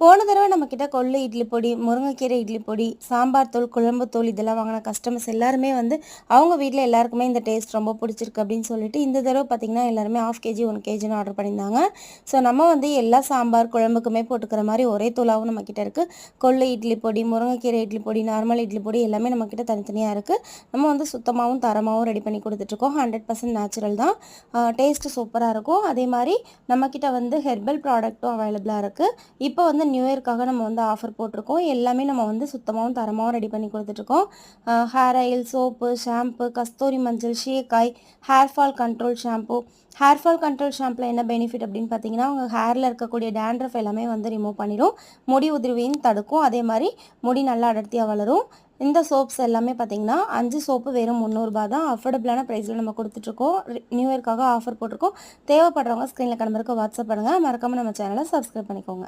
போன தடவை நம்மக்கிட்ட கொள்ளு இட்லி பொடி, முருங்கைக்கீரை இட்லி பொடி, சாம்பார் தூள், குழம்பு தூள் இதெல்லாம் வாங்கின கஸ்டமர்ஸ் எல்லாருமே வந்து அவங்க வீட்ல எல்லாருக்குமே இந்த டேஸ்ட் ரொம்ப பிடிச்சிருக்கு அப்படின்னு சொல்லிட்டு இந்த தடவை பார்த்தீங்கன்னா எல்லாருமே 1/2 கேஜி 1 கேஜின்னு ஆர்டர் பண்ணியிருந்தாங்க. ஸோ நம்ம வந்து எல்லா சாம்பார் குழம்புக்குமே போட்டுக்கிற மாதிரி ஒரே தூளாகவும் நம்மக்கிட்ட இருக்குது. கொள்ளு இட்லி பொடி, முருங்கைக்கீரை இட்லி பொடி, நார்மல் இட்லி பொடி எல்லாமே நம்மக்கிட்ட தனித்தனியாக இருக்குது. நம்ம வந்து சுத்தமாகவும் தரமாகவும் ரெடி பண்ணி கொடுத்துட்ருக்கோம். 100% நேச்சுரல் தான். டேஸ்ட்டு சூப்பராக இருக்கும். அதே மாதிரி நம்மக்கிட்ட வந்து ஹெர்பல் ப்ராடக்ட்டும் அவைலபிளாக இருக்குது. இப்போ வந்து நியூ இயர்க்காக நம்ம வந்து ஆஃபர் போட்டிருக்கோம். எல்லாமே நம்ம வந்து சுத்தமாகவும் தரமாகவும் ரெடி பண்ணி கொடுத்துட்ருக்கோம். ஹேர் ஆயில், சோப்பு, ஷாம்பு, கஸ்தூரி மஞ்சள், ஷீக்காய், hair fall control shampoo. Hair fall control ஷாம்பில் என்ன பெனிஃபிட் அப்படின்னு பார்த்தீங்கன்னா, உங்கள் ஹேரில் இருக்கக்கூடிய டேண்ட்ரஃப் எல்லாமே வந்து ரிமூவ் பண்ணிடும். முடி உதிர்வையும் தடுக்கும். அதே மாதிரி முடி நல்லா அடர்த்தியாக வளரும். இந்த சோப்ஸ் எல்லாமே பார்த்தீங்கன்னா 5 சோப்பு வெறும் ₹300 தான். அஃபோர்டபுளான ப்ரைஸில் நம்ம கொடுத்துட்ருக்கோம். நியூ இயர்க்காக ஆஃபர் போட்டிருக்கோம். தேவைப்படுறவங்க ஸ்க்ரீனில் நம்பருக்கு வாட்ஸ்அப் பண்ணுங்கள். மறக்காமல் நம்ம சேனலை சப்ஸ்கிரைப் பண்ணிக்கோங்க.